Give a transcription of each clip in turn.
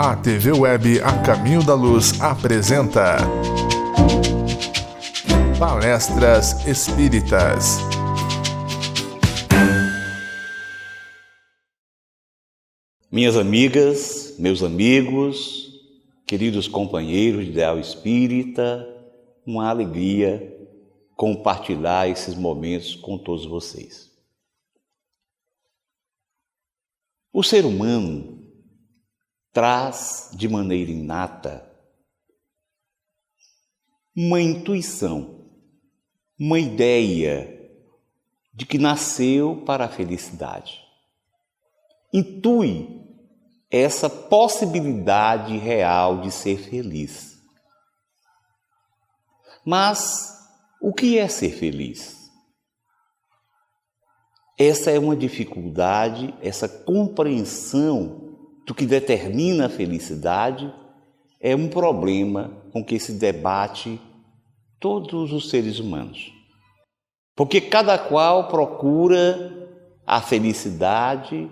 A TV Web A Caminho da Luz apresenta Palestras Espíritas. Minhas amigas, meus amigos, queridos companheiros de Ideal Espírita, uma alegria compartilhar esses momentos com todos vocês. O ser humano traz de maneira inata uma intuição, uma ideia de que nasceu para a felicidade. Intui essa possibilidade real de ser feliz. Mas o que é ser feliz? Essa é uma dificuldade, essa compreensão do que determina a felicidade é um problema com que se debate todos os seres humanos. Porque cada qual procura a felicidade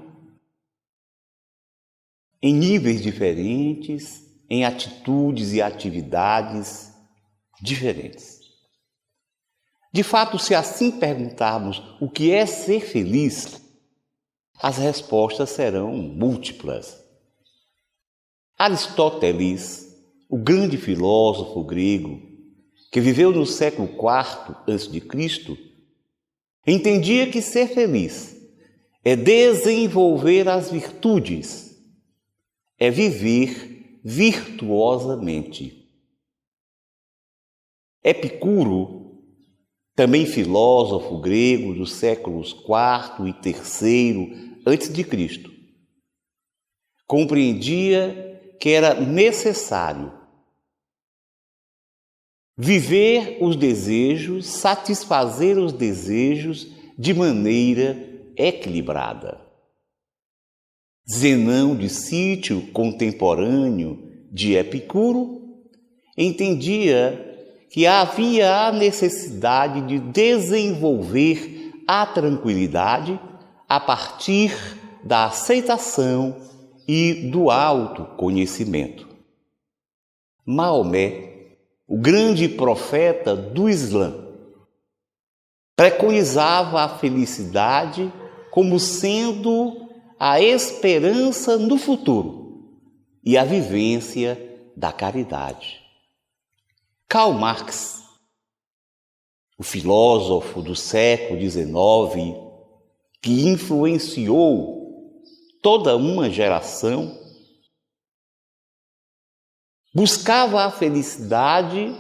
em níveis diferentes, em atitudes e atividades diferentes. De fato, se assim perguntarmos o que é ser feliz, as respostas serão múltiplas. Aristóteles, o grande filósofo grego, que viveu no século IV a.C., entendia que ser feliz é desenvolver as virtudes, é viver virtuosamente. Epicuro, também filósofo grego dos séculos IV e III a.C., compreendia que era necessário viver os desejos, satisfazer os desejos de maneira equilibrada. Zenão de Sítio, contemporâneo de Epicuro, entendia que havia a necessidade de desenvolver a tranquilidade a partir da aceitação e do autoconhecimento. Maomé, o grande profeta do Islã, preconizava a felicidade como sendo a esperança no futuro e a vivência da caridade. Karl Marx, o filósofo do século XIX, que influenciou toda uma geração, buscava a felicidade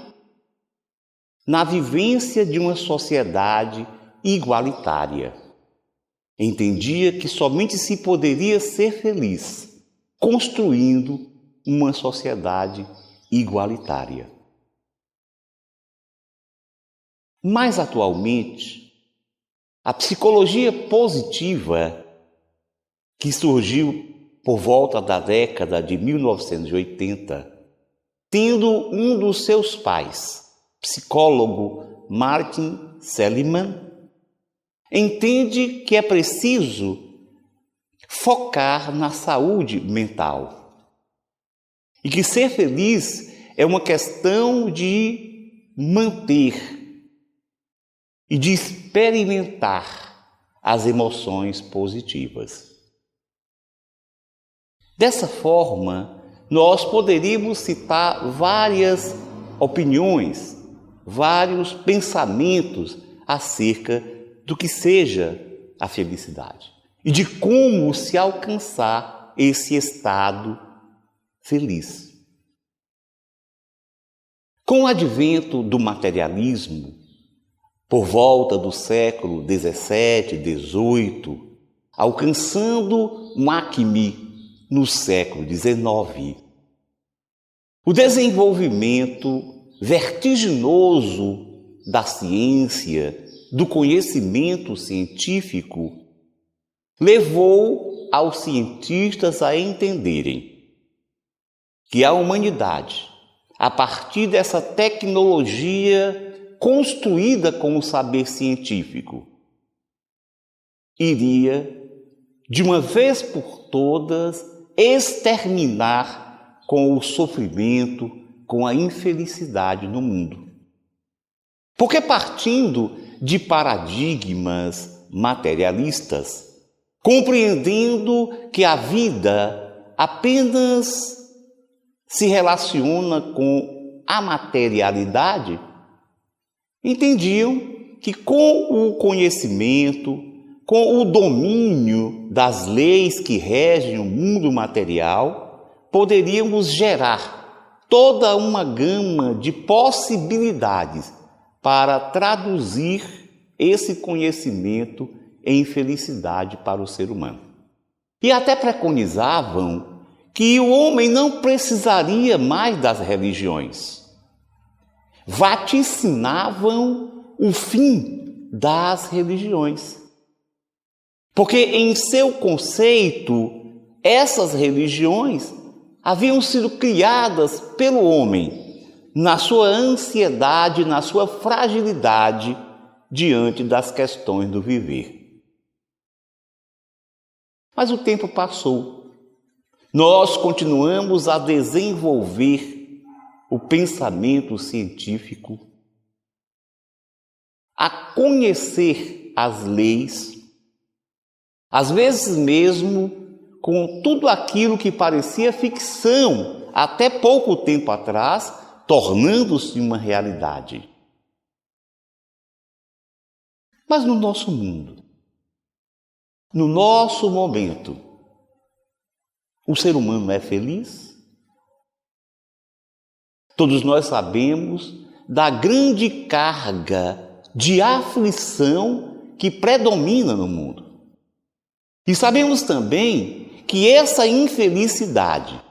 na vivência de uma sociedade igualitária. Entendia que somente se poderia ser feliz construindo uma sociedade igualitária. Mais atualmente, a psicologia positiva, que surgiu por volta da década de 1980, tendo um dos seus pais, psicólogo Martin Seligman, entende que é preciso focar na saúde mental e que ser feliz é uma questão de manter e de experimentar as emoções positivas. Dessa forma, nós poderíamos citar várias opiniões, vários pensamentos acerca do que seja a felicidade e de como se alcançar esse estado feliz. Com o advento do materialismo, por volta do século XVII, XVIII, alcançando um acme no século XIX, o desenvolvimento vertiginoso da ciência, do conhecimento científico, levou aos cientistas a entenderem que a humanidade, a partir dessa tecnologia construída com o saber científico, iria, de uma vez por todas, exterminar com o sofrimento, com a infelicidade no mundo. Porque partindo de paradigmas materialistas, compreendendo que a vida apenas se relaciona com a materialidade, entendiam que com o conhecimento, com o domínio das leis que regem o mundo material, poderíamos gerar toda uma gama de possibilidades para traduzir esse conhecimento em felicidade para o ser humano. E até preconizavam que o homem não precisaria mais das religiões. Vaticinavam o fim das religiões. Porque em seu conceito, essas religiões haviam sido criadas pelo homem na sua ansiedade, na sua fragilidade diante das questões do viver. Mas o tempo passou. Nós continuamos a desenvolver o pensamento científico, a conhecer as leis, às vezes mesmo com tudo aquilo que parecia ficção até pouco tempo atrás, tornando-se uma realidade. Mas no nosso mundo, no nosso momento, o ser humano é feliz? Todos nós sabemos da grande carga de aflição que predomina no mundo. E sabemos também que essa infelicidade,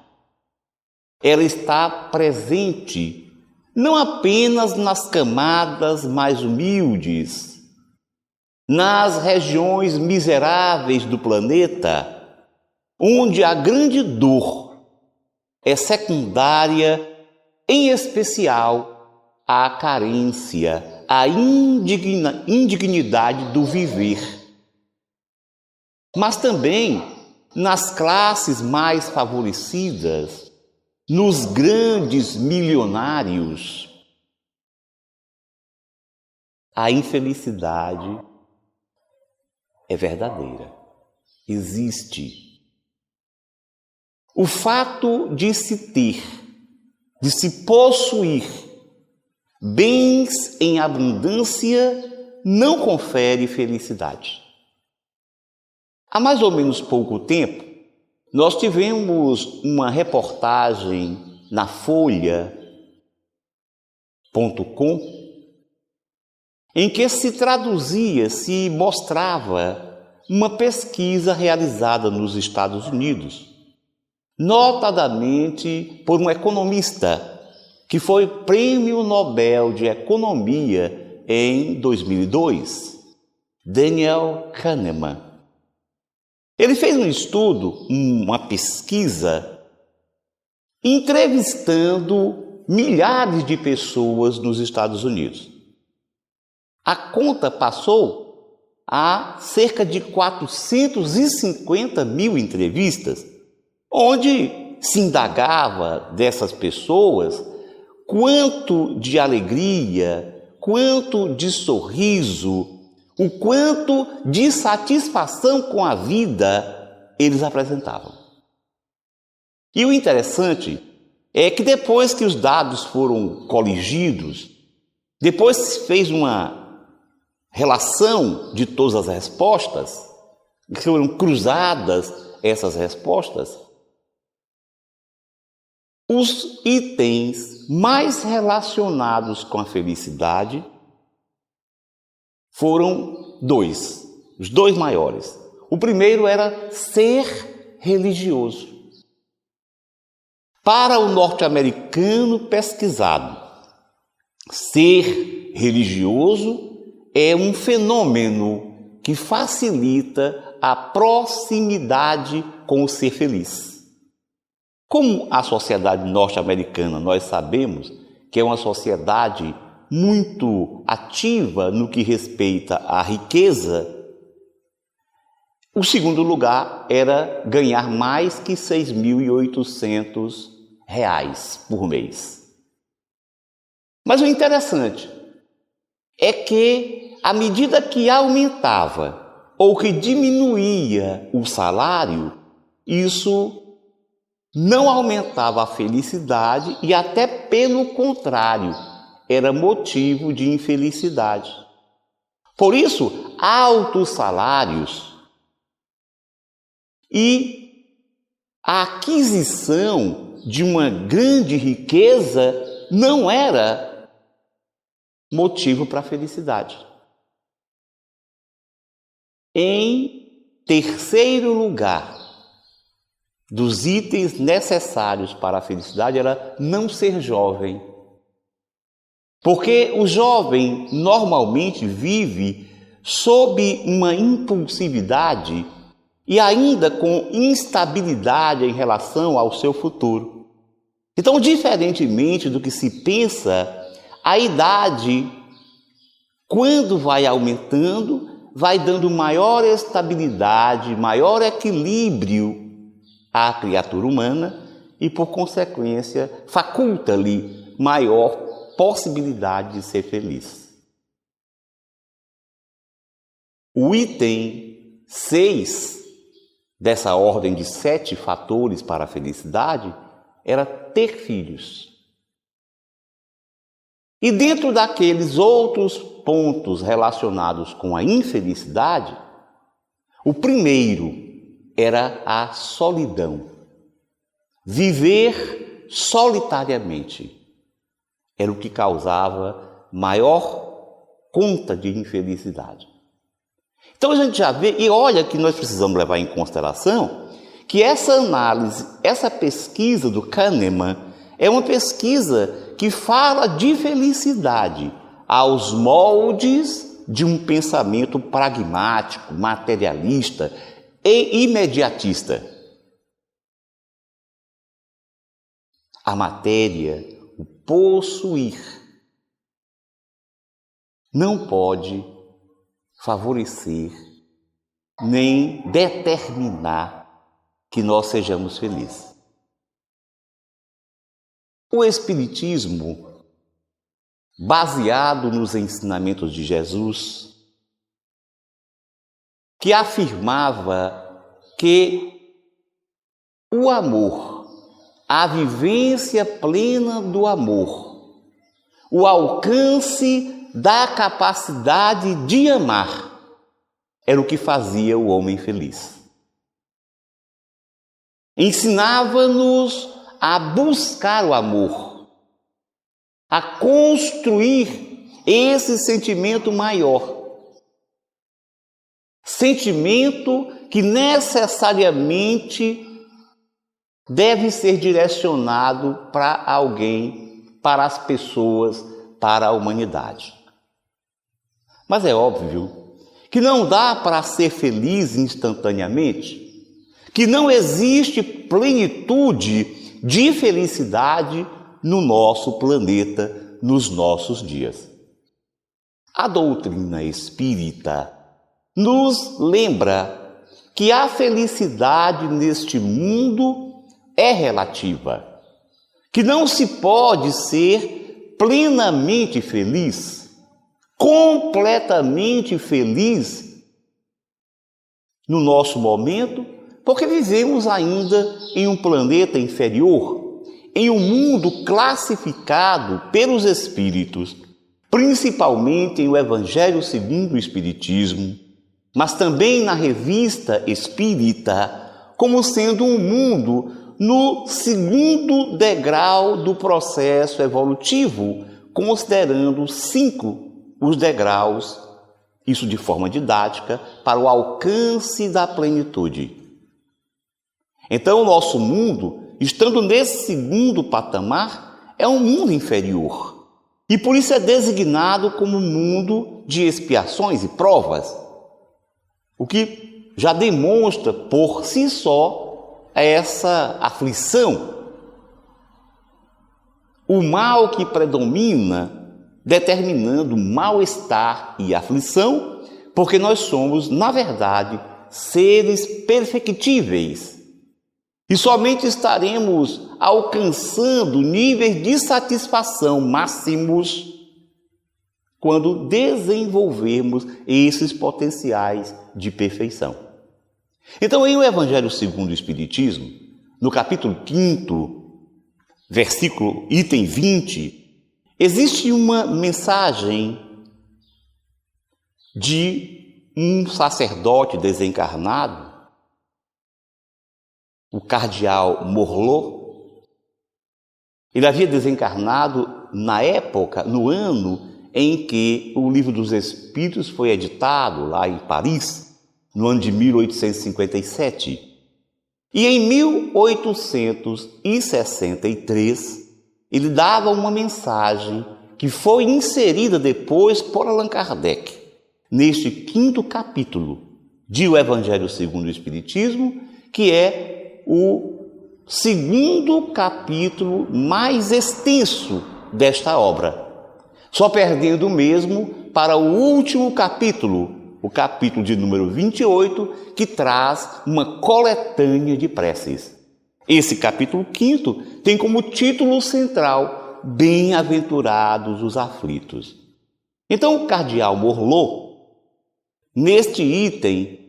ela está presente não apenas nas camadas mais humildes, nas regiões miseráveis do planeta, onde a grande dor é secundária, em especial à carência, à indignidade do viver. Mas também nas classes mais favorecidas, nos grandes milionários, a infelicidade é verdadeira, existe. O fato de se ter, de se possuir bens em abundância não confere felicidade. Há mais ou menos pouco tempo, nós tivemos uma reportagem na Folha.com em que se traduzia, se mostrava uma pesquisa realizada nos Estados Unidos, notadamente por um economista que foi Prêmio Nobel de Economia em 2002, Daniel Kahneman. Ele fez um estudo, uma pesquisa, entrevistando milhares de pessoas nos Estados Unidos. A conta passou a cerca de 450 mil entrevistas, onde se indagava dessas pessoas quanto de alegria, quanto de sorriso, o quanto de satisfação com a vida eles apresentavam. E o interessante é que depois que os dados foram coligidos, depois se fez uma relação de todas as respostas, que foram cruzadas essas respostas, os itens mais relacionados com a felicidade foram os dois maiores. O primeiro era ser religioso. Para o norte-americano pesquisado, ser religioso é um fenômeno que facilita a proximidade com o ser feliz. Como a sociedade norte-americana, nós sabemos que é uma sociedade muito ativa no que respeita à riqueza, o segundo lugar era ganhar mais que R$ 6.800 por mês. Mas o interessante é que, à medida que aumentava ou que diminuía o salário, isso não aumentava a felicidade e até pelo contrário, era motivo de infelicidade. Por isso, altos salários e a aquisição de uma grande riqueza não era motivo para a felicidade. Em terceiro lugar, dos itens necessários para a felicidade era não ser jovem. Porque o jovem normalmente vive sob uma impulsividade e ainda com instabilidade em relação ao seu futuro. Então, diferentemente do que se pensa, a idade, quando vai aumentando, vai dando maior estabilidade, maior equilíbrio à criatura humana e, por consequência, faculta-lhe maior possibilidade de ser feliz. O item 6 dessa ordem de 7 fatores para a felicidade era ter filhos. E dentro daqueles outros pontos relacionados com a infelicidade, o primeiro era a solidão. Viver solitariamente era o que causava maior conta de infelicidade. Então a gente já vê, e olha que nós precisamos levar em consideração que essa análise, essa pesquisa do Kahneman é uma pesquisa que fala de felicidade aos moldes de um pensamento pragmático, materialista e imediatista. A matéria, o possuir, não pode favorecer nem determinar que nós sejamos felizes. O Espiritismo, baseado nos ensinamentos de Jesus, que afirmava que o amor, a vivência plena do amor, o alcance da capacidade de amar, era o que fazia o homem feliz. Ensinava-nos a buscar o amor, a construir esse sentimento maior. Sentimento que necessariamente deve ser direcionado para alguém, para as pessoas, para a humanidade. Mas é óbvio que não dá para ser feliz instantaneamente, que não existe plenitude de felicidade no nosso planeta, nos nossos dias. A doutrina espírita nos lembra que a felicidade neste mundo é relativa, que não se pode ser plenamente feliz, completamente feliz no nosso momento, porque vivemos ainda em um planeta inferior, em um mundo classificado pelos espíritos, principalmente em o Evangelho segundo o Espiritismo, mas também na Revista Espírita, como sendo um mundo no segundo degrau do processo evolutivo, considerando 5 os degraus, isso de forma didática, para o alcance da plenitude. Então, o nosso mundo, estando nesse segundo patamar, é um mundo inferior. E por isso é designado como mundo de expiações e provas, o que já demonstra por si só essa aflição. O mal que predomina determinando mal-estar e aflição, porque nós somos, na verdade, seres perfectíveis. E somente estaremos alcançando níveis de satisfação máximos quando desenvolvermos esses potenciais de perfeição. Então, em O Evangelho segundo o Espiritismo, no capítulo 5, versículo item 20, existe uma mensagem de um sacerdote desencarnado, o cardeal Morlot. Ele havia desencarnado na época, no ano em que o Livro dos Espíritos foi editado, lá em Paris, no ano de 1857. E em 1863, ele dava uma mensagem que foi inserida depois por Allan Kardec, neste 5º capítulo de O Evangelho segundo o Espiritismo, que é o 2º capítulo mais extenso desta obra, só perdendo mesmo para o último capítulo, o capítulo de número 28, que traz uma coletânea de preces. Esse capítulo 5º tem como título central Bem-aventurados os aflitos. Então, o cardeal Morlot, neste item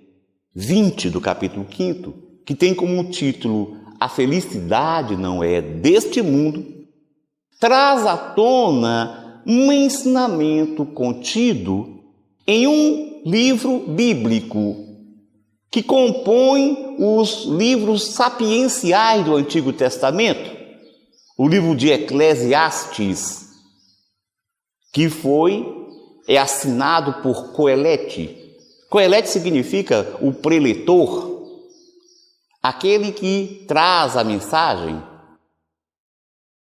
20 do capítulo 5º, que tem como título A Felicidade Não É Deste Mundo, traz à tona um ensinamento contido em um livro bíblico que compõe os livros sapienciais do Antigo Testamento, o livro de Eclesiastes, que é assinado por Coelete. Coelete significa o preletor, aquele que traz a mensagem.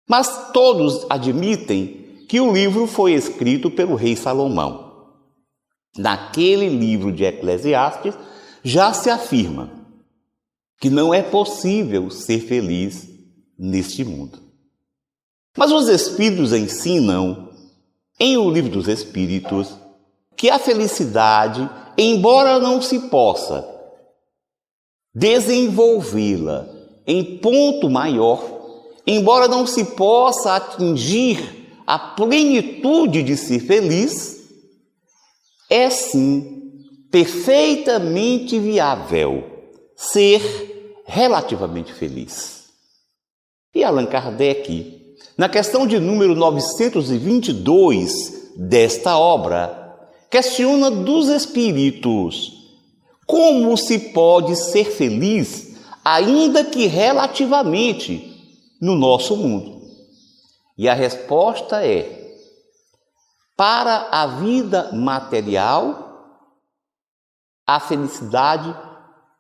Mas todos admitem que o livro foi escrito pelo rei Salomão. Naquele livro de Eclesiastes já se afirma que não é possível ser feliz neste mundo. Mas os Espíritos ensinam, em O Livro dos Espíritos, que a felicidade, embora não se possa desenvolvê-la em ponto maior, embora não se possa atingir a plenitude de ser feliz, é sim perfeitamente viável ser relativamente feliz. E Allan Kardec, na questão de número 922 desta obra, questiona dos espíritos como se pode ser feliz, ainda que relativamente, no nosso mundo. E a resposta é: para a vida material, a felicidade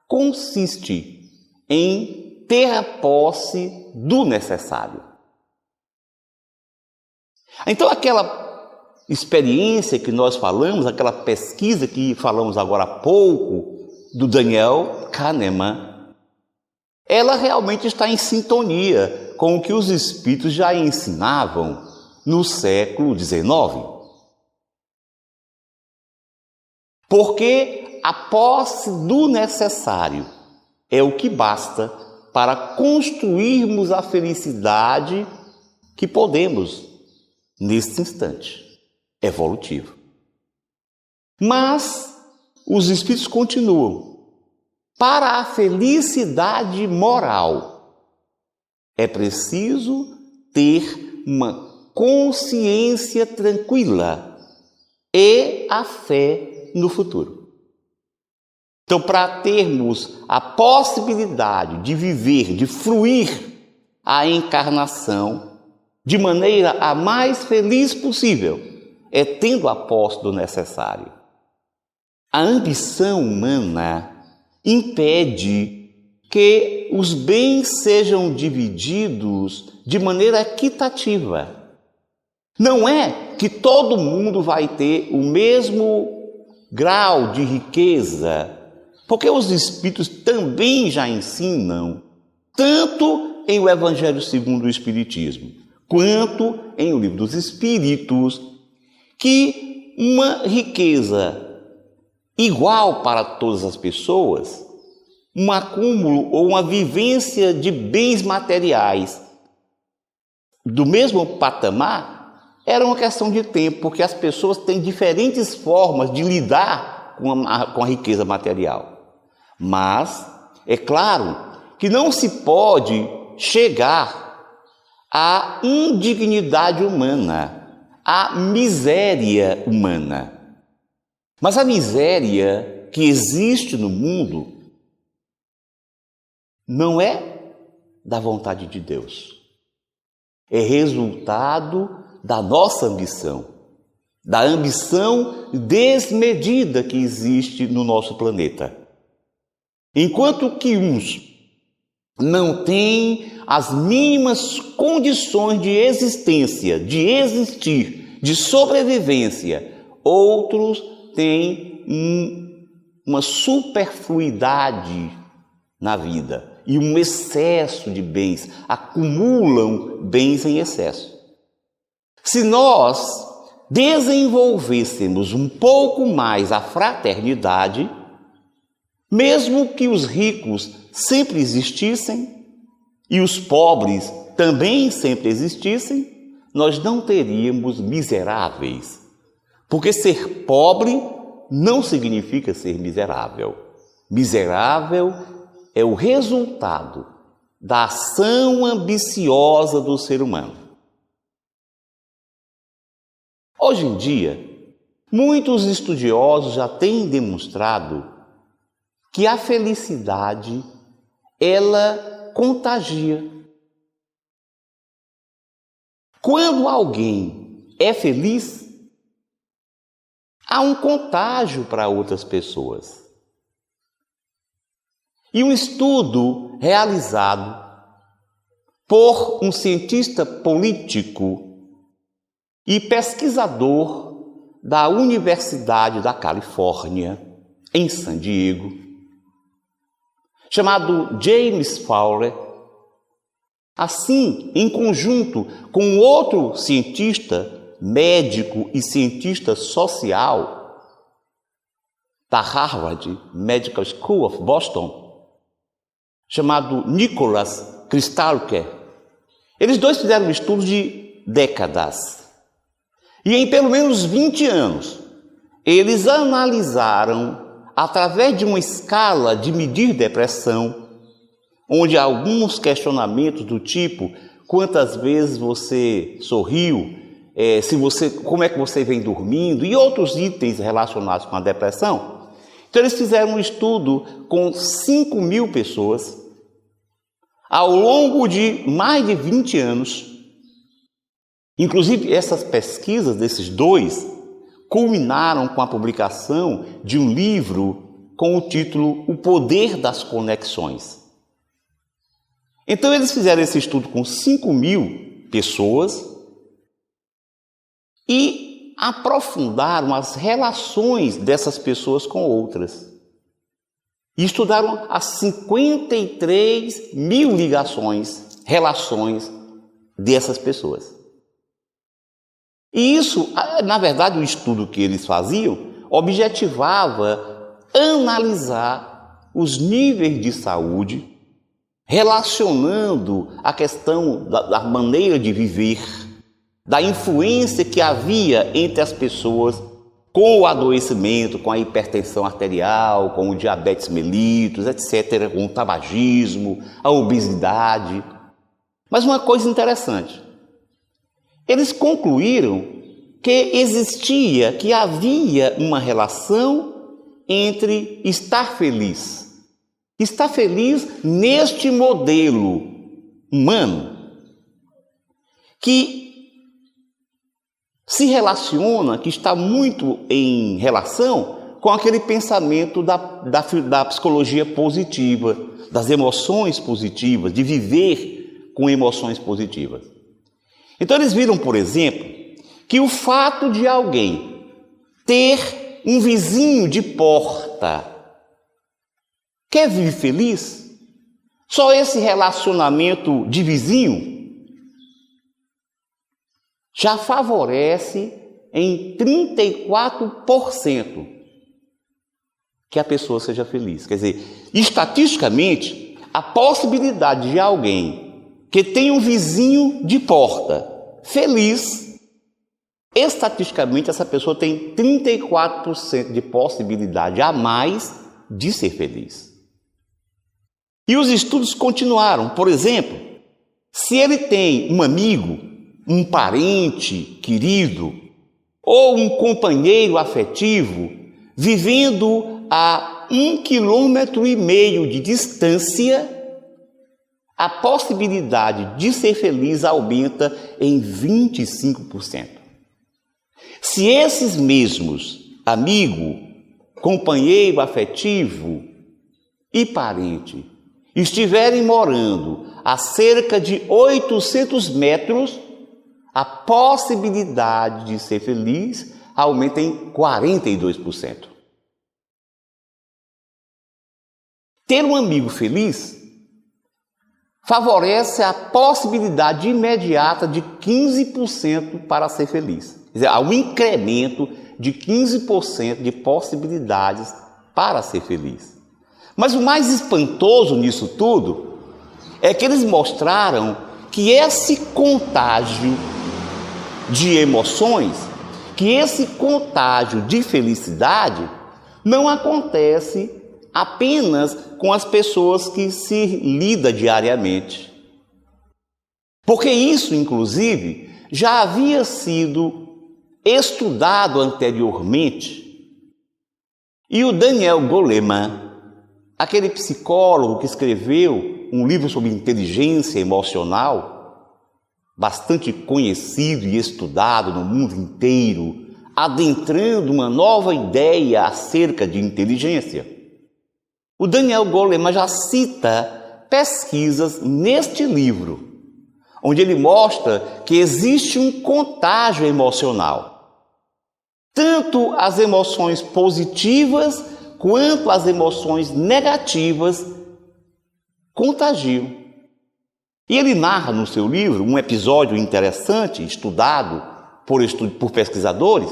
consiste em ter a posse do necessário. Então, aquela experiência que nós falamos, aquela pesquisa que falamos agora há pouco, do Daniel Kahneman, ela realmente está em sintonia com o que os espíritos já ensinavam no século XIX. Porque a posse do necessário é o que basta para construirmos a felicidade que podemos neste instante evolutivo. Mas os espíritos continuam. Para a felicidade moral, é preciso ter uma consciência tranquila e a fé no futuro. Então, para termos a possibilidade de viver, de fruir a encarnação de maneira a mais feliz possível, é tendo a posse do necessário. A ambição humana impede que os bens sejam divididos de maneira equitativa. Não é que todo mundo vai ter o mesmo grau de riqueza, porque os Espíritos também já ensinam, tanto em O Evangelho segundo o Espiritismo, quanto em O Livro dos Espíritos, que uma riqueza igual para todas as pessoas, um acúmulo ou uma vivência de bens materiais do mesmo patamar, era uma questão de tempo, porque as pessoas têm diferentes formas de lidar com a riqueza material. Mas é claro que não se pode chegar à indignidade humana, à miséria humana. Mas a miséria que existe no mundo não é da vontade de Deus. É resultado da nossa ambição, da ambição desmedida que existe no nosso planeta. Enquanto que uns não têm as mínimas condições de existência, de existir, de sobrevivência, outros têm uma superfluidade na vida e um excesso de bens, acumulam bens em excesso. Se nós desenvolvêssemos um pouco mais a fraternidade, mesmo que os ricos sempre existissem e os pobres também sempre existissem, nós não teríamos miseráveis. Porque ser pobre não significa ser miserável. Miserável é o resultado da ação ambiciosa do ser humano. Hoje em dia, muitos estudiosos já têm demonstrado que a felicidade, ela contagia. Quando alguém é feliz, há um contágio para outras pessoas. E um estudo realizado por um cientista político e pesquisador da Universidade da Califórnia, em San Diego, chamado James Fowler, assim, em conjunto com outro cientista, médico e cientista social da Harvard Medical School of Boston, chamado Nicholas Krystalker. Eles dois fizeram um estudo de décadas. E em pelo menos 20 anos, eles analisaram, através de uma escala de medir depressão, onde há alguns questionamentos do tipo: quantas vezes você sorriu, como é que você vem dormindo, e outros itens relacionados com a depressão. Então eles fizeram um estudo com 5.000 pessoas, ao longo de mais de 20 anos. Inclusive, essas pesquisas desses dois culminaram com a publicação de um livro com o título O Poder das Conexões. Então, eles fizeram esse estudo com 5.000 pessoas e aprofundaram as relações dessas pessoas com outras. E estudaram as 53.000 relações dessas pessoas. E isso, na verdade, o estudo que eles faziam objetivava analisar os níveis de saúde, relacionando a questão da maneira de viver, da influência que havia entre as pessoas com o adoecimento, com a hipertensão arterial, com o diabetes mellitus, etc., com o tabagismo, a obesidade. Mas uma coisa interessante, eles concluíram que havia uma relação entre estar feliz neste modelo humano, que se relaciona, que está muito em relação com aquele pensamento da psicologia positiva, das emoções positivas, de viver com emoções positivas. Então eles viram, por exemplo, que o fato de alguém ter um vizinho de porta quer viver feliz, só esse relacionamento de vizinho já favorece em 34% que a pessoa seja feliz. Quer dizer, estatisticamente, a possibilidade de alguém que tem um vizinho de porta feliz, estatisticamente essa pessoa tem 34% de possibilidade a mais de ser feliz. E os estudos continuaram. Por exemplo, se ele tem um amigo, um parente querido ou um companheiro afetivo vivendo a 1,5 quilômetro de distância, a possibilidade de ser feliz aumenta em 25%. Se esses mesmos amigo, companheiro afetivo e parente estiverem morando a cerca de 800 metros, a possibilidade de ser feliz aumenta em 42%. Ter um amigo feliz favorece a possibilidade imediata de 15% para ser feliz. Quer dizer, há um incremento de 15% de possibilidades para ser feliz. Mas o mais espantoso nisso tudo é que eles mostraram que esse contágio de emoções, que esse contágio de felicidade não acontece apenas com as pessoas que se lidam diariamente. Porque isso, inclusive, já havia sido estudado anteriormente. E o Daniel Goleman, aquele psicólogo que escreveu um livro sobre inteligência emocional, bastante conhecido e estudado no mundo inteiro, adentrando uma nova ideia acerca de inteligência. O Daniel Goleman já cita pesquisas neste livro, onde ele mostra que existe um contágio emocional. Tanto as emoções positivas quanto as emoções negativas contagiam. E ele narra no seu livro um episódio interessante, estudado por pesquisadores,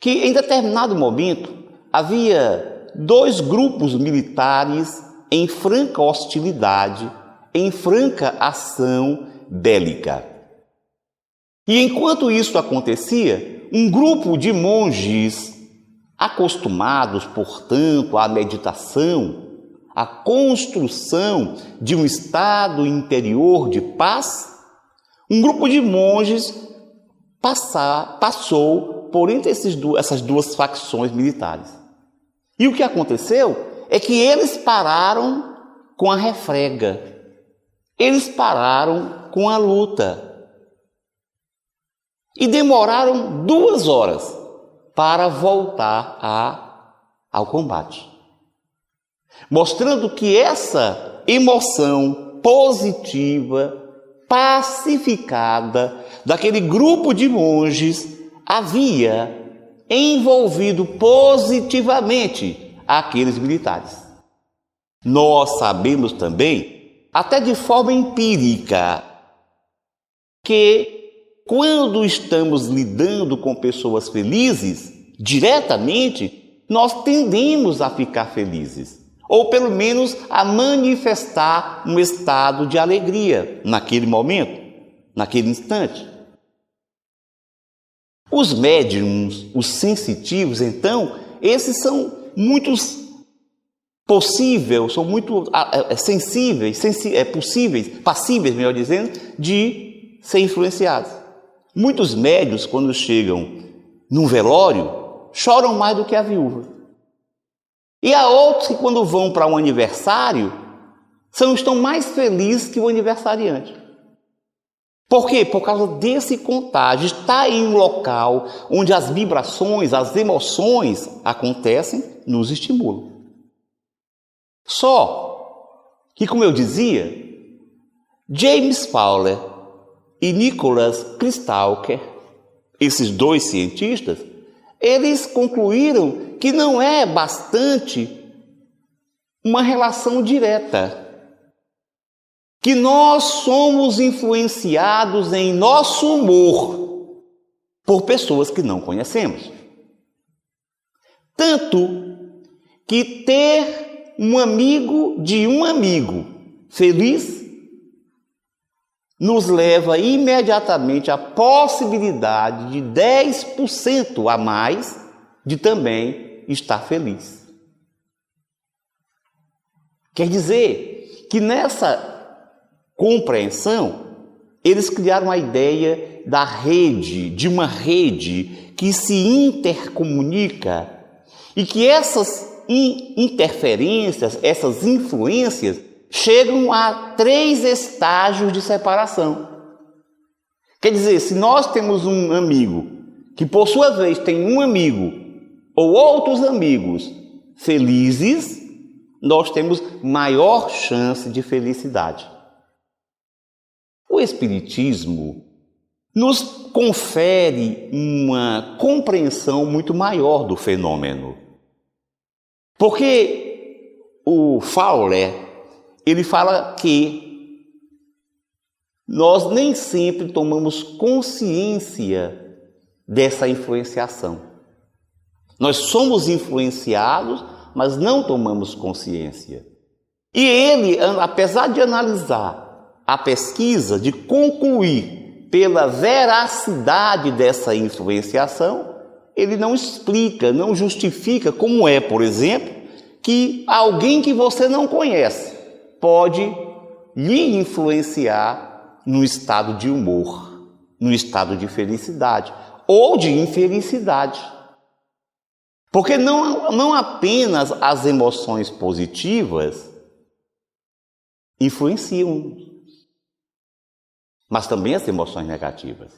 que em determinado momento havia 2 grupos militares em franca hostilidade, em franca ação bélica. E enquanto isso acontecia, um grupo de monges acostumados, portanto, à meditação, à construção de um estado interior de paz, um grupo de monges passou por entre essas duas facções militares. E o que aconteceu é que eles pararam com a refrega, eles pararam com a luta e demoraram 2 horas para voltar ao combate, mostrando que essa emoção positiva, pacificada daquele grupo de monges havia envolvido positivamente aqueles militares. Nós sabemos também, até de forma empírica, que quando estamos lidando com pessoas felizes, diretamente, nós tendemos a ficar felizes, ou pelo menos a manifestar um estado de alegria naquele momento, naquele instante. Os médiums, os sensitivos, então, esses são passíveis, melhor dizendo, de ser influenciados. Muitos médiuns, quando chegam num velório, choram mais do que a viúva. E há outros que, quando vão para um aniversário, estão mais felizes que o aniversariante. Por quê? Por causa desse contágio. Está em um local onde as vibrações, as emoções acontecem, nos estimulam. Só que, como eu dizia, James Fowler e Nicholas Kristallker, esses 2 cientistas, eles concluíram que não é bastante uma relação direta, que nós somos influenciados em nosso humor por pessoas que não conhecemos. Tanto que ter um amigo de um amigo feliz nos leva imediatamente à possibilidade de 10% a mais de também estar feliz. Quer dizer que nessa compreensão, eles criaram a ideia da rede, de uma rede que se intercomunica e que essas interferências, essas influências, chegam a 3 estágios de separação. Quer dizer, se nós temos um amigo que, por sua vez, tem um amigo ou outros amigos felizes, nós temos maior chance de felicidade. O Espiritismo nos confere uma compreensão muito maior do fenômeno. Porque o Fowler, ele fala que nós nem sempre tomamos consciência dessa influenciação. Nós somos influenciados, mas não tomamos consciência. E ele, apesar de analisar a pesquisa, de concluir pela veracidade dessa influenciação, ele não explica, não justifica como é, por exemplo, que alguém que você não conhece pode lhe influenciar no estado de humor, no estado de felicidade ou de infelicidade. Porque não apenas as emoções positivas influenciam, mas também as emoções negativas.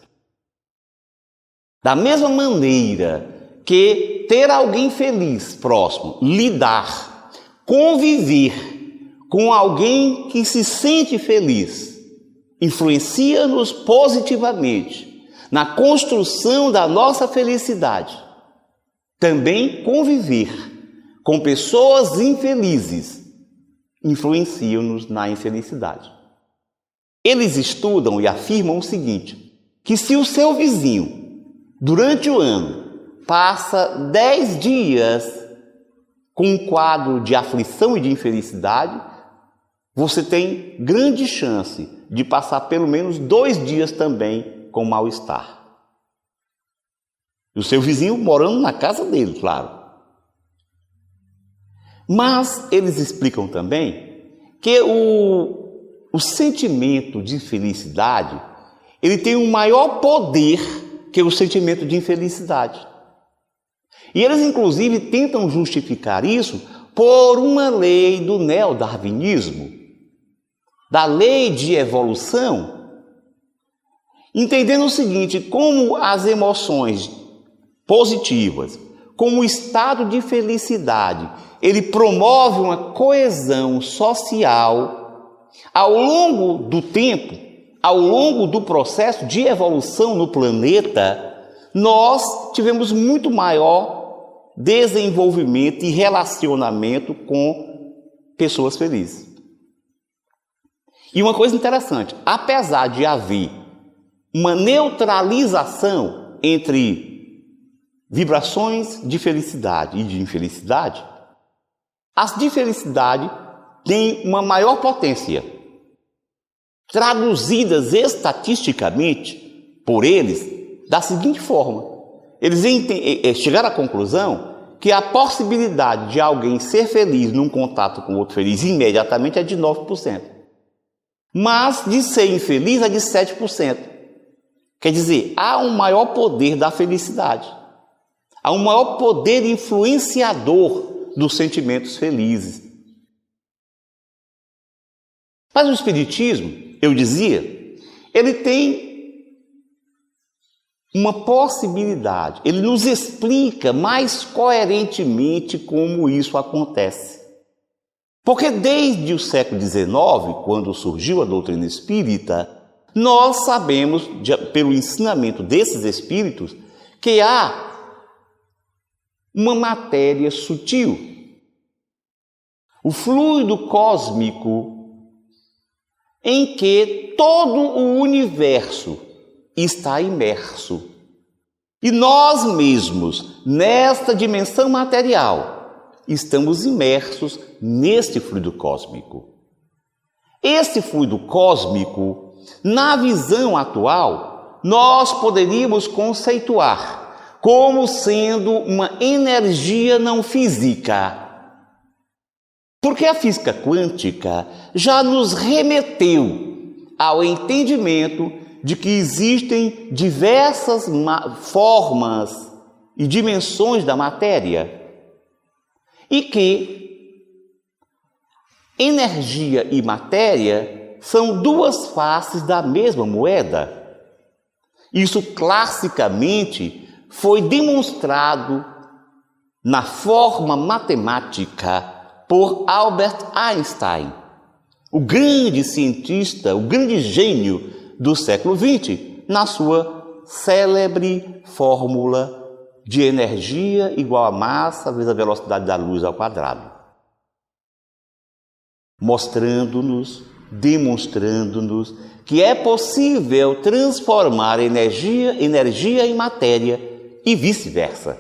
Da mesma maneira que ter alguém feliz próximo, lidar, conviver com alguém que se sente feliz, influencia-nos positivamente na construção da nossa felicidade. Também conviver com pessoas infelizes influenciam-nos na infelicidade. Eles estudam e afirmam o seguinte, que se o seu vizinho, durante o ano, passa 10 dias com um quadro de aflição e de infelicidade, você tem grande chance de passar pelo menos 2 dias também com mal-estar. E o seu vizinho morando na casa dele, claro. Mas eles explicam também que o sentimento de felicidade, ele tem um maior poder que o sentimento de infelicidade. E eles, inclusive, tentam justificar isso por uma lei do neodarwinismo, da lei de evolução, entendendo o seguinte, como as emoções positivas, como o estado de felicidade, ele promove uma coesão social ao longo do tempo, ao longo do processo de evolução no planeta, nós tivemos muito maior desenvolvimento e relacionamento com pessoas felizes. E uma coisa interessante, apesar de haver uma neutralização entre vibrações de felicidade e de infelicidade, as de felicidade têm uma maior potência. Traduzidas estatisticamente por eles da seguinte forma, eles chegaram à conclusão que a possibilidade de alguém ser feliz num contato com outro feliz imediatamente é de 9%. Mas de ser infeliz é de 7%. Quer dizer, há um maior poder da felicidade. Há um maior poder influenciador dos sentimentos felizes. Mas o Espiritismo, eu dizia, ele tem uma possibilidade, ele nos explica mais coerentemente como isso acontece. Porque desde o século XIX, quando surgiu a doutrina espírita, nós sabemos, pelo ensinamento desses espíritos, que há uma matéria sutil. O fluido cósmico em que todo o universo está imerso. E nós mesmos, nesta dimensão material, estamos imersos neste fluido cósmico. Este fluido cósmico, na visão atual, nós poderíamos conceituar como sendo uma energia não física. Porque a física quântica já nos remeteu ao entendimento de que existem diversas formas e dimensões da matéria e que energia e matéria são duas faces da mesma moeda. Isso classicamente foi demonstrado na forma matemática por Albert Einstein, o grande cientista, o grande gênio do século XX, na sua célebre fórmula de energia igual a massa vezes a velocidade da luz ao quadrado. Mostrando-nos, demonstrando-nos que é possível transformar energia em matéria e vice-versa.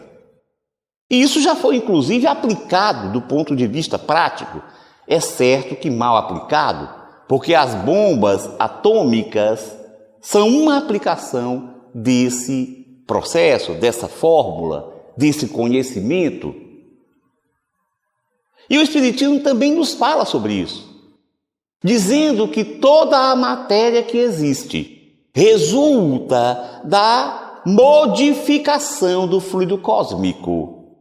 E isso já foi inclusive aplicado do ponto de vista prático. É certo que mal aplicado, porque as bombas atômicas são uma aplicação desse processo, dessa fórmula, desse conhecimento. E o Espiritismo também nos fala sobre isso, dizendo que toda a matéria que existe resulta da modificação do fluido cósmico.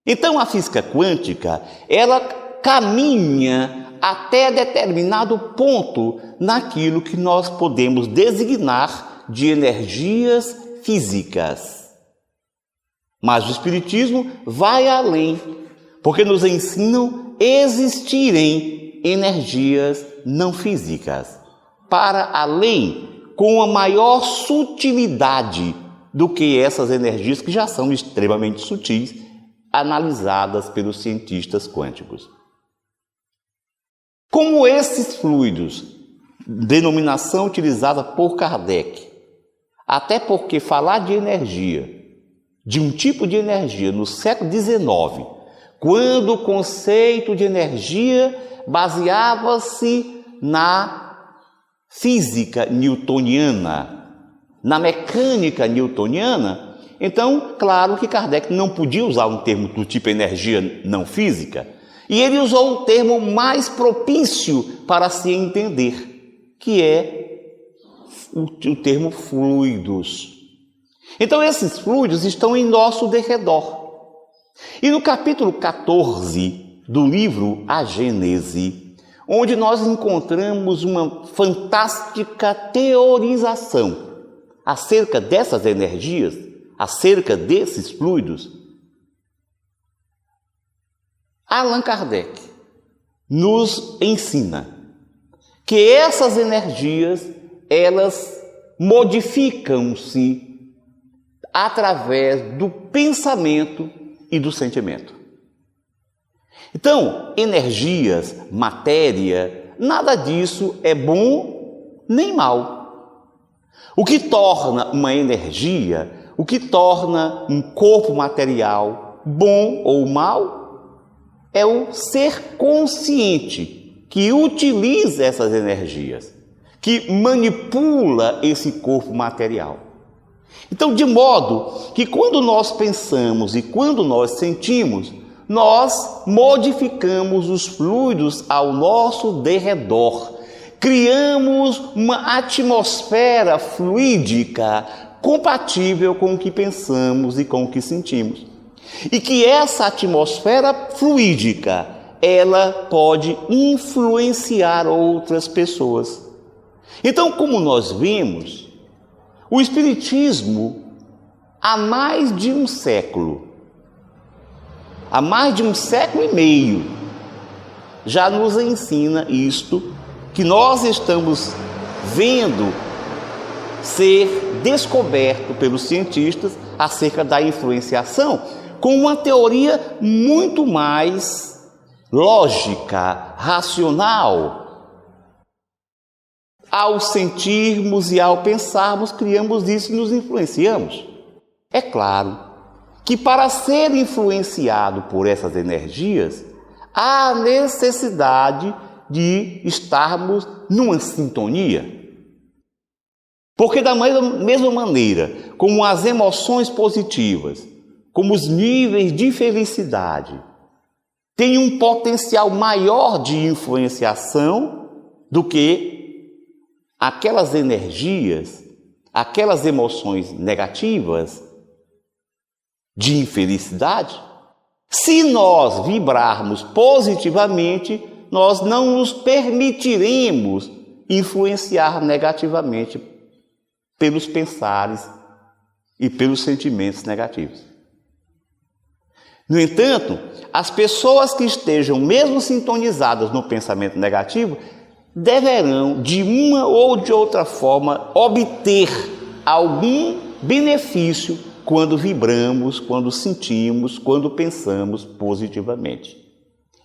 Então a física quântica, ela caminha até determinado ponto naquilo que nós podemos designar de energias físicas. Mas o Espiritismo vai além, porque nos ensinam a existirem energias não físicas, para além, com a maior sutilidade do que essas energias que já são extremamente sutis, analisadas pelos cientistas quânticos. Como esses fluidos, denominação utilizada por Kardec, até porque falar de energia, de um tipo de energia no século XIX, quando o conceito de energia baseava-se na física newtoniana, na mecânica newtoniana, então, claro que Kardec não podia usar um termo do tipo energia não física, e ele usou o termo mais propício para se entender, que é o termo fluidos. Então, esses fluidos estão em nosso derredor. E no capítulo 14 do livro A Gênese, onde nós encontramos uma fantástica teorização acerca dessas energias, acerca desses fluidos, Allan Kardec nos ensina que essas energias, elas modificam-se através do pensamento e do sentimento. Então, energias, matéria, nada disso é bom nem mal. O que torna uma energia, o que torna um corpo material bom ou mal, é o ser consciente que utiliza essas energias, que manipula esse corpo material. Então, de modo que quando nós pensamos e quando nós sentimos, nós modificamos os fluidos ao nosso derredor, criamos uma atmosfera fluídica compatível com o que pensamos e com o que sentimos. E que essa atmosfera fluídica, ela pode influenciar outras pessoas. Então, como nós vimos, o Espiritismo, há mais de um século e meio, já nos ensina isto que nós estamos vendo ser descoberto pelos cientistas acerca da influenciação, com uma teoria muito mais lógica, racional. Ao sentirmos e ao pensarmos, criamos isso e nos influenciamos. É claro que para ser influenciado por essas energias, há necessidade de estarmos numa sintonia. Porque da mesma maneira como as emoções positivas, como os níveis de felicidade, têm um potencial maior de influenciação do que aquelas energias, aquelas emoções negativas de infelicidade, se nós vibrarmos positivamente, nós não nos permitiremos influenciar negativamente pelos pensares e pelos sentimentos negativos. No entanto, as pessoas que estejam mesmo sintonizadas no pensamento negativo deverão, de uma ou de outra forma, obter algum benefício quando vibramos, quando sentimos, quando pensamos positivamente.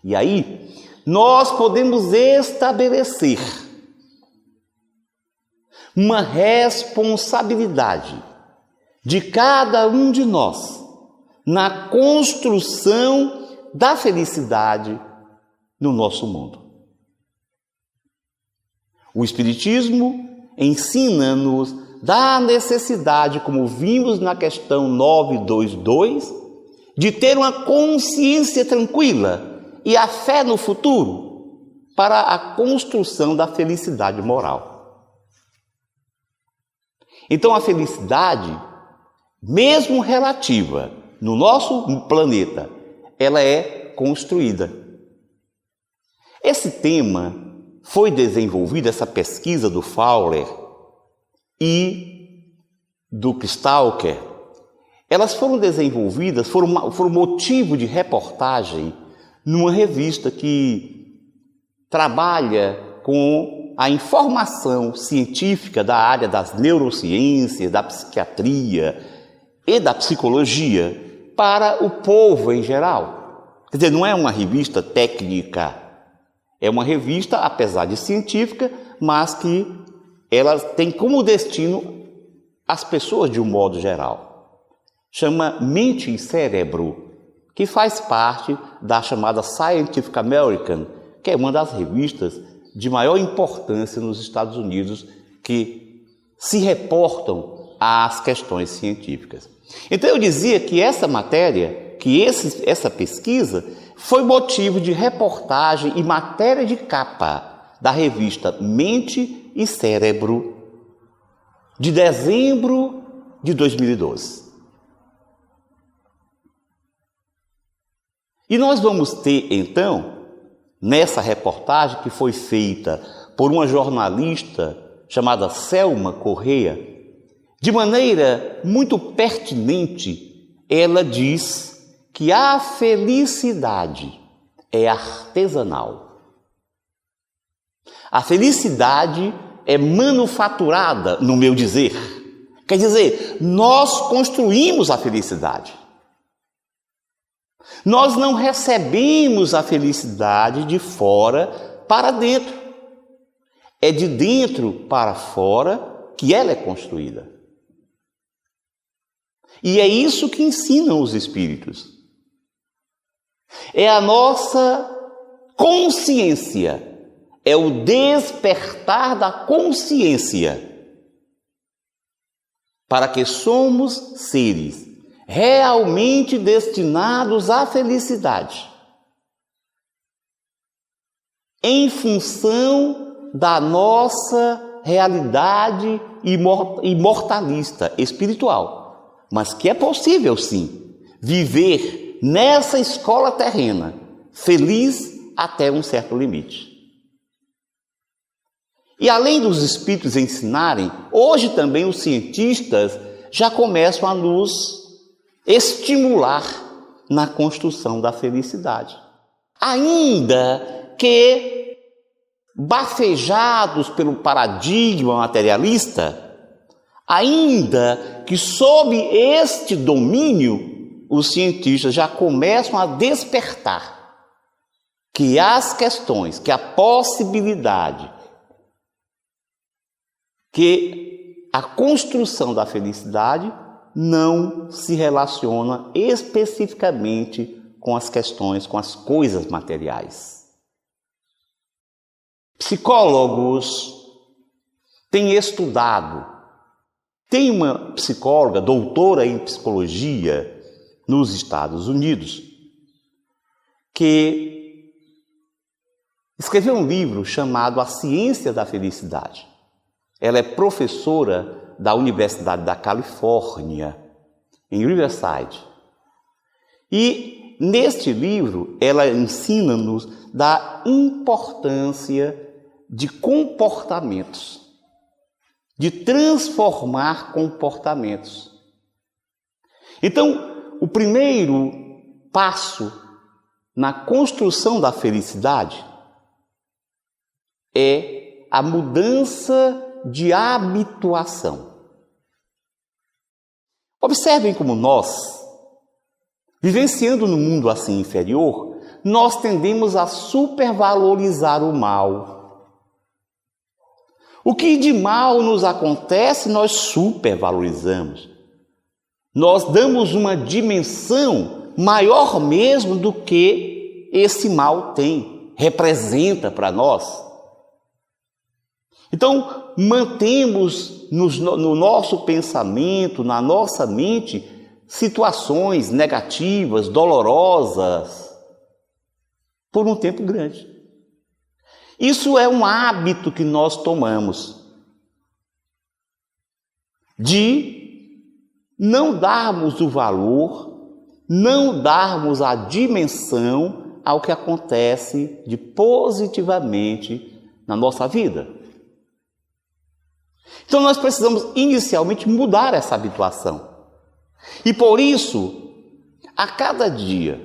E aí, nós podemos estabelecer uma responsabilidade de cada um de nós na construção da felicidade no nosso mundo. O Espiritismo ensina-nos da necessidade, como vimos na questão 922, de ter uma consciência tranquila e a fé no futuro para a construção da felicidade moral. Então a felicidade, mesmo relativa no nosso planeta, ela é construída. Esse tema foi desenvolvido, essa pesquisa do Fowler e do Kristallker, elas foram desenvolvidas, foram motivo de reportagem numa revista que trabalha com a informação científica da área das neurociências, da psiquiatria e da psicologia para o povo em geral. Quer dizer, não é uma revista técnica, é uma revista, apesar de científica, mas que ela tem como destino as pessoas de um modo geral. Chama Mente e Cérebro, que faz parte da chamada Scientific American, que é uma das revistas de maior importância nos Estados Unidos que se reportam às questões científicas. Então eu dizia que essa matéria, essa pesquisa, foi motivo de reportagem e matéria de capa da revista Mente e Cérebro, de dezembro de 2012. E nós vamos ter, então, nessa reportagem que foi feita por uma jornalista chamada Selma Correia, de maneira muito pertinente, ela diz que a felicidade é artesanal. A felicidade é manufaturada, no meu dizer. Quer dizer, nós construímos a felicidade. Nós não recebemos a felicidade de fora para dentro. É de dentro para fora que ela é construída. E é isso que ensinam os espíritos. É a nossa consciência, é o despertar da consciência para que somos seres realmente destinados à felicidade, em função da nossa realidade imortalista, espiritual, mas que é possível sim viver nessa escola terrena, feliz até um certo limite. E além dos espíritos ensinarem, hoje também os cientistas já começam a nos estimular na construção da felicidade. Ainda que bafejados pelo paradigma materialista, ainda que sob este domínio, os cientistas já começam a despertar que as questões, que a possibilidade, que a construção da felicidade não se relaciona especificamente com as questões, com as coisas materiais. Psicólogos têm estudado. Tem uma psicóloga, doutora em psicologia nos Estados Unidos, que escreveu um livro chamado A Ciência da Felicidade. Ela é professora da Universidade da Califórnia, em Riverside. E neste livro ela ensina-nos da importância de comportamentos, de transformar comportamentos. Então, o primeiro passo na construção da felicidade é a mudança de habituação. Observem como nós, vivenciando no mundo assim inferior, nós tendemos a supervalorizar o mal. O que de mal nos acontece, nós supervalorizamos. Nós damos uma dimensão maior mesmo do que esse mal tem, representa para nós. Então, mantemos no nosso pensamento, na nossa mente, situações negativas, dolorosas, por um tempo grande. Isso é um hábito que nós tomamos de não darmos o valor, não darmos a dimensão ao que acontece de positivamente na nossa vida. Então nós precisamos inicialmente mudar essa habituação. E por isso, a cada dia,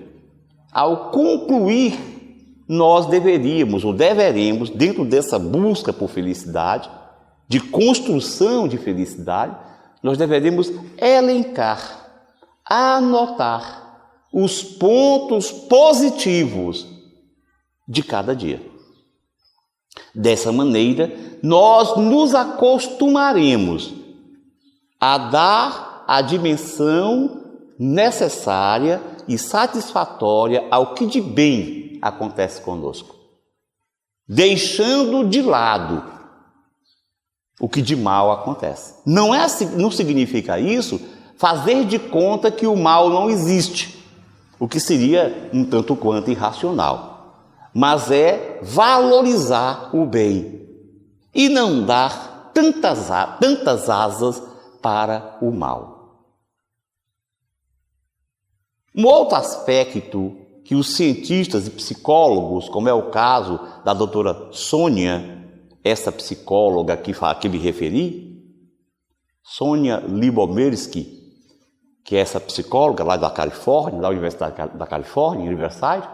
ao concluir, nós deveríamos ou deveremos, dentro dessa busca por felicidade, de construção de felicidade, nós deveremos elencar, anotar os pontos positivos de cada dia. Dessa maneira, nós nos acostumaremos a dar a dimensão necessária e satisfatória ao que de bem acontece conosco, deixando de lado o que de mal acontece. Não significa isso fazer de conta que o mal não existe, o que seria um tanto quanto irracional, mas é valorizar o bem e não dar tantas asas para o mal. Um outro aspecto que os cientistas e psicólogos, como é o caso da doutora Sônia, essa psicóloga que me referi, Sônia Lyubomirsky, que é essa psicóloga lá da Califórnia, da Universidade da Califórnia, em Riverside,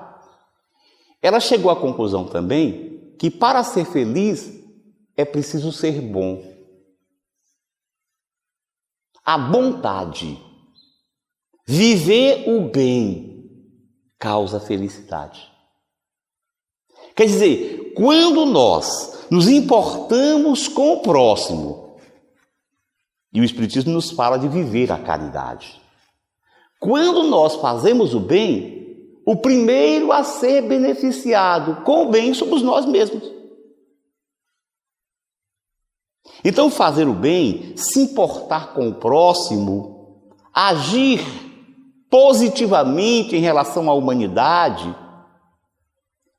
ela chegou à conclusão também que para ser feliz é preciso ser bom. A bondade, viver o bem, causa felicidade. Quer dizer, quando nós nos importamos com o próximo, e o Espiritismo nos fala de viver a caridade, quando nós fazemos o bem, o primeiro a ser beneficiado com o bem somos nós mesmos. Então, fazer o bem, se importar com o próximo, agir positivamente em relação à humanidade,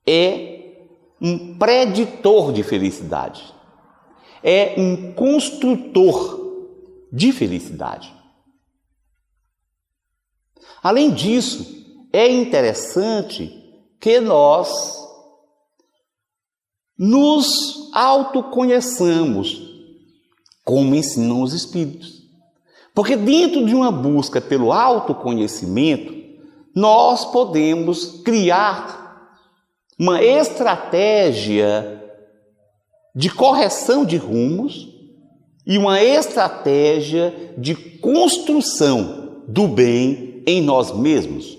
é um preditor de felicidade, é um construtor de felicidade. Além disso, é interessante que nós nos autoconheçamos, como ensinam os Espíritos. Porque dentro de uma busca pelo autoconhecimento, nós podemos criar uma estratégia de correção de rumos e uma estratégia de construção do bem em nós mesmos,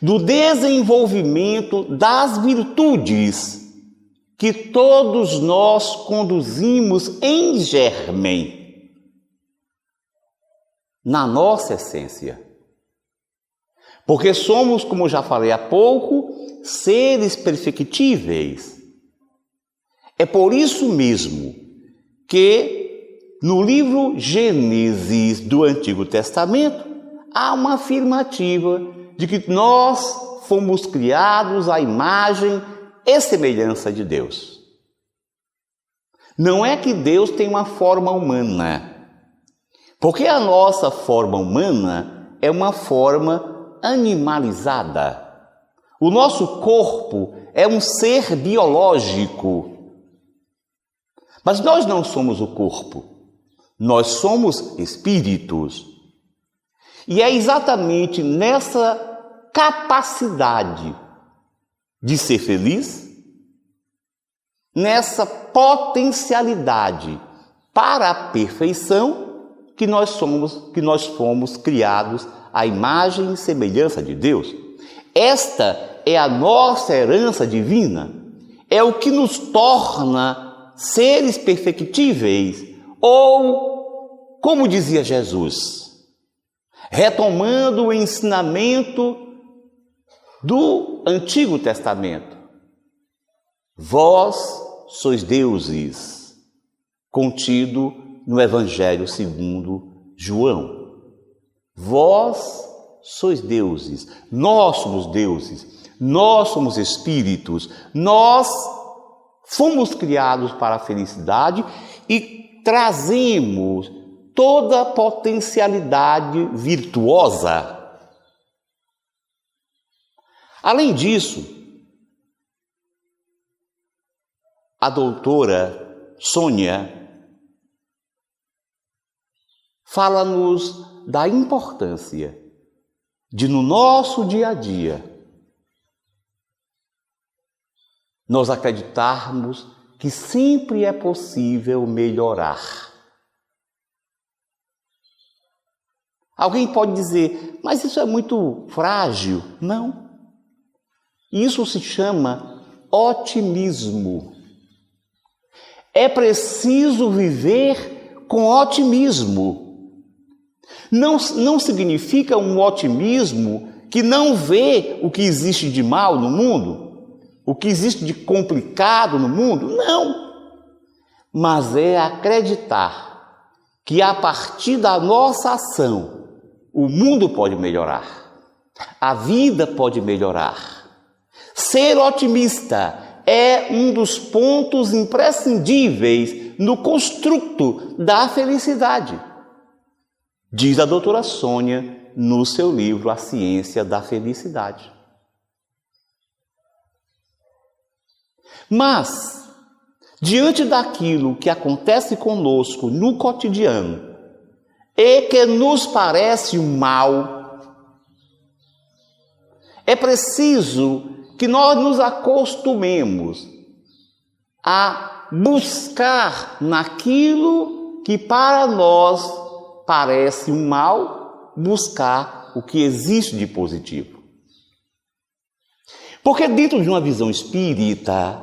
do desenvolvimento das virtudes que todos nós conduzimos em germem. na nossa essência. Porque somos, como já falei há pouco, seres perfectíveis. É por isso mesmo que no livro Gênesis do Antigo Testamento há uma afirmativa de que nós fomos criados à imagem e semelhança de Deus. Não é que Deus tem uma forma humana, porque a nossa forma humana é uma forma animalizada. O nosso corpo é um ser biológico, mas nós não somos o corpo, nós somos espíritos. E é exatamente nessa capacidade de ser feliz, nessa potencialidade para a perfeição que nós fomos criados à imagem e semelhança de Deus. Esta é a nossa herança divina, é o que nos torna seres perfectíveis, ou, como dizia Jesus, retomando o ensinamento do Antigo Testamento: vós sois deuses, contido no Evangelho segundo João. Vós sois deuses, nós somos espíritos, nós fomos criados para a felicidade e trazemos toda a potencialidade virtuosa. Além disso, a doutora Sônia fala-nos da importância de, no nosso dia a dia, nós acreditarmos que sempre é possível melhorar. Alguém pode dizer, mas isso é muito frágil. Não. Isso se chama otimismo. É preciso viver com otimismo. Não significa um otimismo que não vê o que existe de mal no mundo, o que existe de complicado no mundo. Não. Mas é acreditar que a partir da nossa ação, o mundo pode melhorar, a vida pode melhorar. Ser otimista é um dos pontos imprescindíveis no construto da felicidade, diz a doutora Sônia no seu livro A Ciência da Felicidade. Mas, diante daquilo que acontece conosco no cotidiano e que nos parece um mal, é preciso que nós nos acostumemos a buscar naquilo que para nós parece um mal, buscar o que existe de positivo. Porque dentro de uma visão espírita,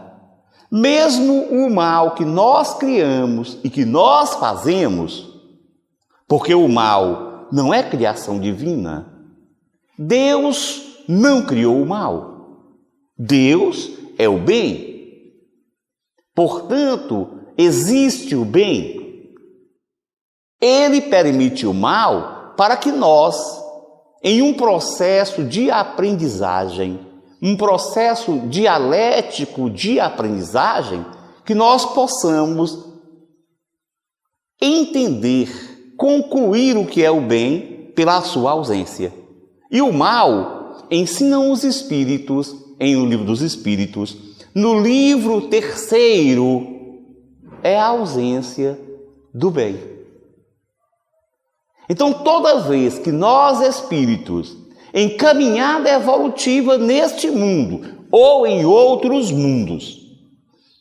mesmo o mal que nós criamos e que nós fazemos, porque o mal não é criação divina, Deus não criou o mal. Deus é o bem. Portanto, existe o bem. Ele permite o mal para que nós, em um processo de aprendizagem, um processo dialético de aprendizagem, que nós possamos entender, concluir o que é o bem pela sua ausência. E o mal ensinam os espíritos em O Livro dos Espíritos. No livro 3º é a ausência do bem. Então, toda vez que nós espíritos, em caminhada evolutiva neste mundo ou em outros mundos,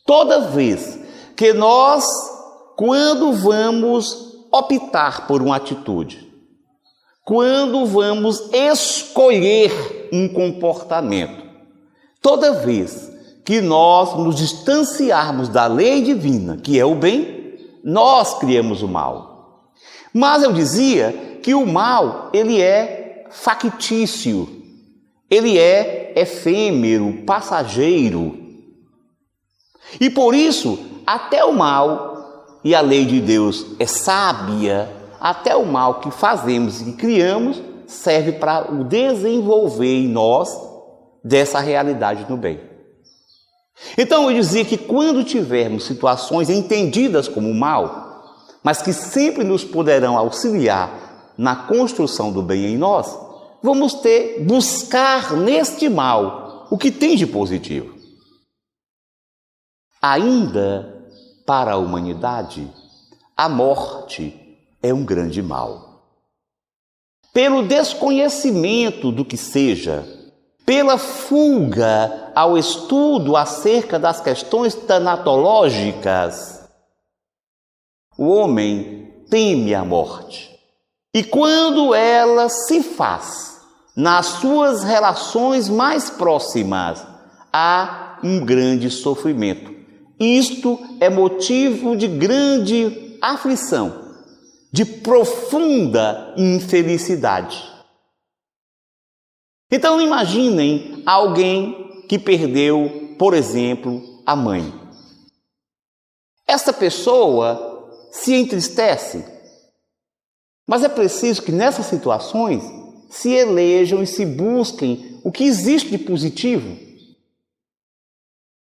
toda vez que nós, quando vamos optar por uma atitude, quando vamos escolher um comportamento, toda vez que nós nos distanciarmos da lei divina, que é o bem, nós criamos o mal. Mas eu dizia que o mal, ele é factício, ele é efêmero, passageiro. E por isso, até o mal, e a lei de Deus é sábia, até o mal que fazemos e criamos serve para o desenvolver em nós dessa realidade do bem. Então eu dizia que quando tivermos situações entendidas como mal, mas que sempre nos poderão auxiliar na construção do bem em nós, vamos buscar neste mal o que tem de positivo. Ainda para a humanidade, a morte é um grande mal. Pelo desconhecimento do que seja, pela fuga ao estudo acerca das questões tanatológicas, o homem teme a morte. E quando ela se faz nas suas relações mais próximas, há um grande sofrimento. Isto é motivo de grande aflição, de profunda infelicidade. Então imaginem alguém que perdeu, por exemplo, a mãe. Essa pessoa se entristece, mas é preciso que nessas situações se elejam e se busquem o que existe de positivo.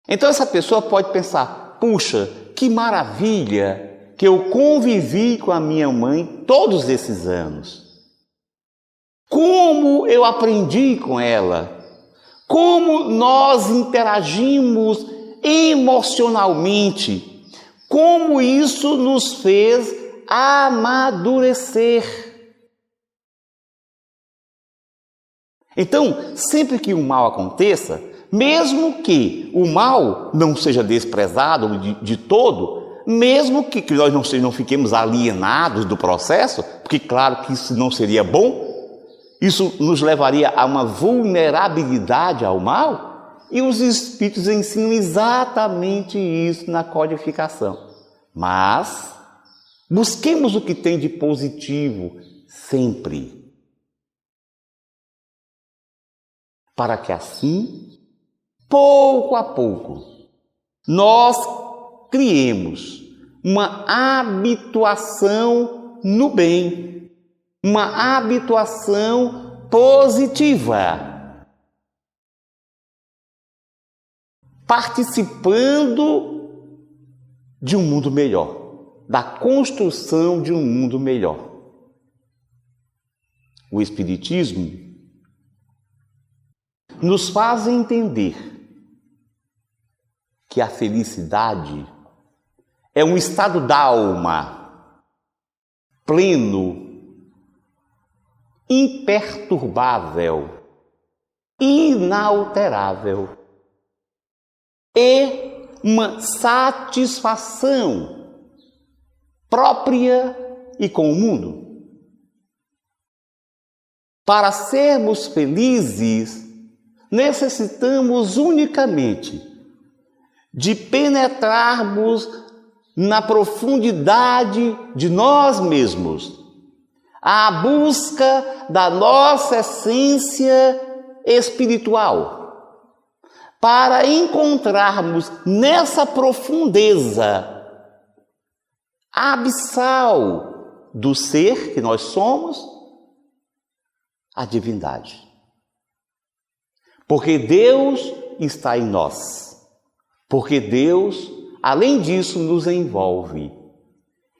Então essa pessoa pode pensar, puxa, que maravilha que eu convivi com a minha mãe todos esses anos. Como eu aprendi com ela, como nós interagimos emocionalmente, como isso nos fez amadurecer. Então, sempre que um mal aconteça, mesmo que o mal não seja desprezado de todo, mesmo que nós não fiquemos alienados do processo, porque claro que isso não seria bom, isso nos levaria a uma vulnerabilidade ao mal, e os Espíritos ensinam exatamente isso na codificação. Mas busquemos o que tem de positivo sempre, para que assim, pouco a pouco, nós criemos uma habituação no bem, uma habituação positiva, participando de um mundo melhor, da construção de um mundo melhor. O Espiritismo nos faz entender que a felicidade é um estado da alma pleno, imperturbável, inalterável e uma satisfação própria e com o mundo. Para sermos felizes, necessitamos unicamente de penetrarmos na profundidade de nós mesmos, à busca da nossa essência espiritual, para encontrarmos nessa profundeza abissal do ser que nós somos, a divindade. Porque Deus está em nós. Porque Deus, além disso, nos envolve.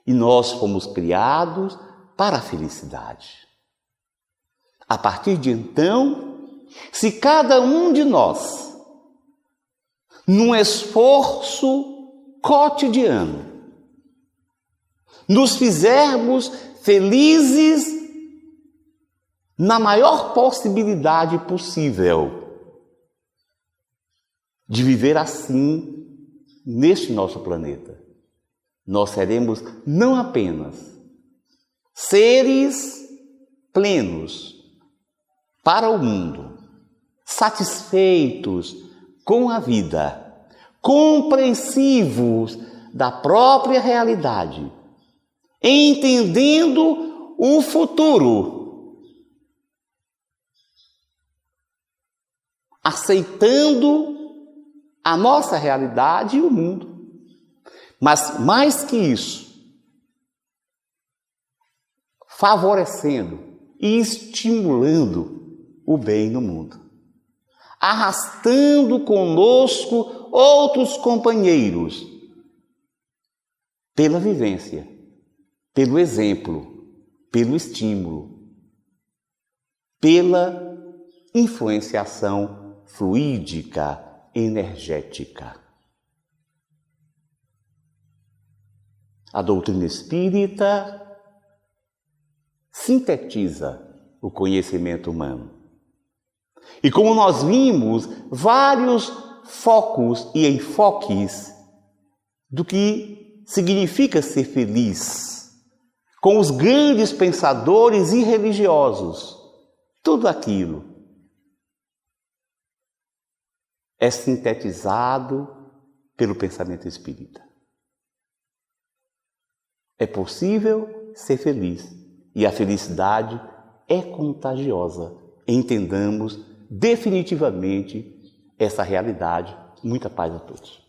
E nós fomos criados para a felicidade. A partir de então, se cada um de nós, num esforço cotidiano, nos fizermos felizes na maior possibilidade possível, de viver assim neste nosso planeta, nós seremos não apenas seres plenos para o mundo, satisfeitos com a vida, compreensivos da própria realidade, entendendo o futuro, aceitando a nossa realidade e o mundo. Mas mais que isso, favorecendo e estimulando o bem no mundo, arrastando conosco outros companheiros pela vivência, pelo exemplo, pelo estímulo, pela influenciação fluídica, energética. A doutrina espírita sintetiza o conhecimento humano. E como nós vimos, vários focos e enfoques do que significa ser feliz, com os grandes pensadores e religiosos, tudo aquilo é sintetizado pelo pensamento espírita. É possível ser feliz e a felicidade é contagiosa. Entendamos definitivamente essa realidade. Muita paz a todos.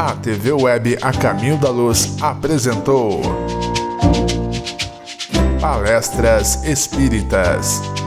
A TV Web A Caminho da Luz apresentou Palestras Espíritas.